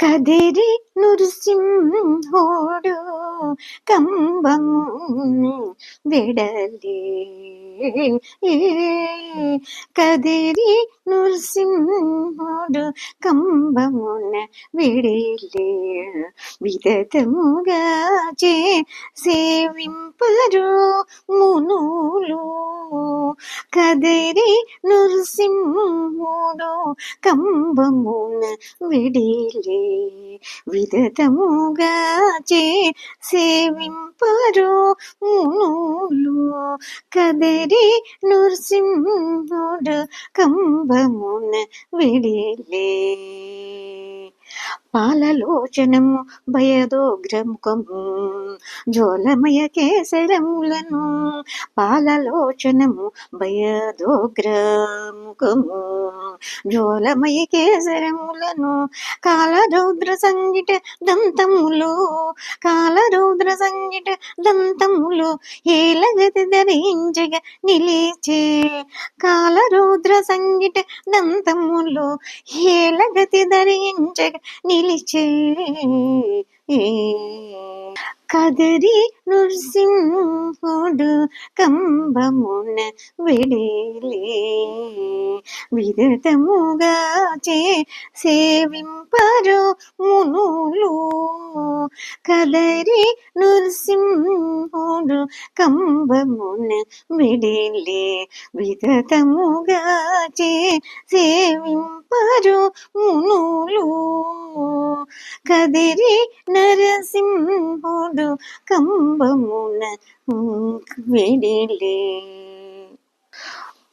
కదిరి నృసింహుడు కంబము వెడలే. కదిరి నృసింహుడు కంబమున విడిలే. విదతముగా చే సేవింపరు మునులు. కదిరి నృసింహుడు కంబమున విడిలే. విదతముగా చే సేవింపరు మునులు. కదిరి నృసింహుడు కంబమున విడిలే. పాలలోచనము భయదోగ్రముఖము జ్వలమయ కేసరములను. పాలలోచనము భయదోగ్రముఖము జ్వలమయ కేసరములను. కాలరౌద్ర సంగిట దంతములు. కాలరౌద్ర సంగిట దంతములు ఏలగతి ధరించగా నిలిచే. కాలరౌద్ర సంగిట దంతములు ఏలగతి ధరించగా నిలిచే. కదిరి నృసింహుడు కంబమున విడిలే. విదతముగా చే సేవింపరు మునులు. కదిరి నృసింహుడు కంబమున విడిలే. విదతముగా చే సేవింపరు మునులు. కదిరి నరసింహుడు కంబమున విడిలే.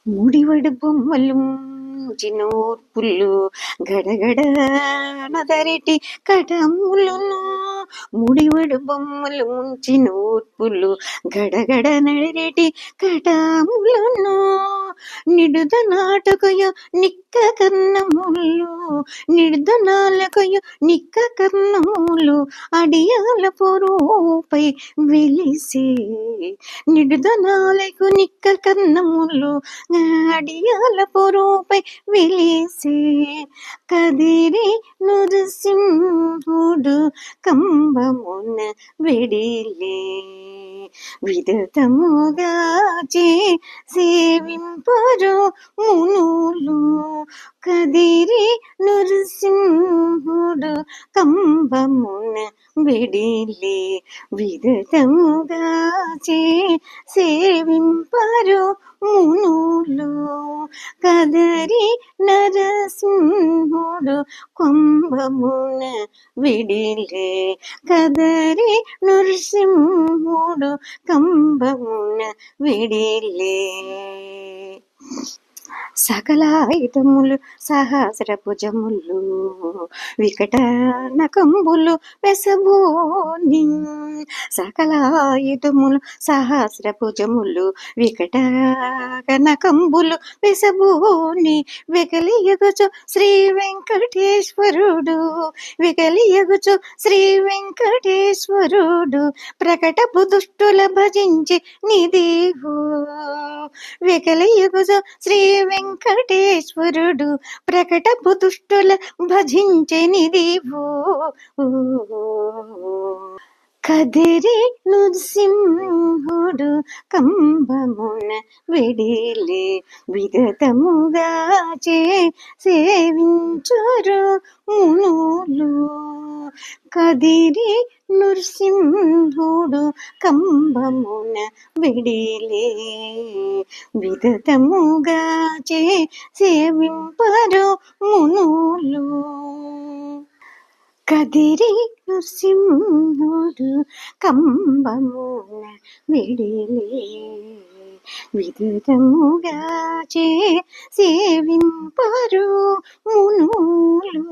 ముడివడు బొమ్మలు చిన్నోర్పులు గడగడ నదరిటి కటములను. ముడివడు బొమ్మలు చిన్నోర్పులు గడగడ నడిరెటి కటములను. నిడుద నాటకయ నిక్క కర్ణములు. నిడుద నాలకయ నిక్క కర్ణములు అడియాల పొరుపై వెలిసే. నిడుద నాలకు నిక్క కర్ణములు అడియాల పొరుపై వెలిసే. కదిరి నృసింహుడు కంబమున విడిలే. విదతముగా చే సేవింపరు మునులు. కదిరి నృసింహుడు కంబమున విడిలే. విదతముగా చే సేవింపరు మునులు. కదిరి నరసింహుడు కంబమున విడిలే. కదిరి నృసింహుడు కంబమున విడిలే. సకలాయుధములు సహస్ర భుజములు వికట నకంబులు వెసబోని. సకలాయుధములు సహస్ర భుజములు వికట నకంబులు వెసబోని. వెకలియగుచు శ్రీ వెంకటేశ్వరుడు. వెకలియగుచు శ్రీ వెంకటేశ్వరుడు ప్రకటపు దుష్టుల భజించి నిదేవు. వెకలియగుచు శ్రీ వెంకటేశ్వరుడు ప్రకటపు దుష్టుల భజించే నిదేవు. కదిరి నృసింహుడు కంబమున విడిలే. విదతముగా చే సేవించురు మునులు. కదిరి నృసింహుడు కంబమున విడిలే. విదతముగా చే సేవింపరు మునులు. కదిరి నృసింహుడు కంబమున విడిలే. విదతముగా చే సేవింపరు మునులు.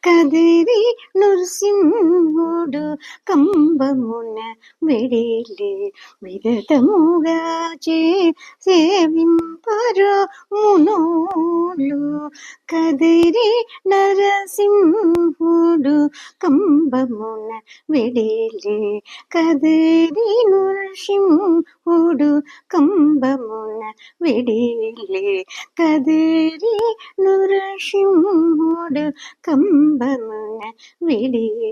కదిరి నృసింహుడు కంబమున విడిలే. విదతముగా చే సేవింపరు మునులు. కదిరి నరసింహుడు కంబమున విడిలే. కదిరి నృసింహుడు కంబమున విడిలే. కదిరి నృసింహుడు కంబమున విడిలే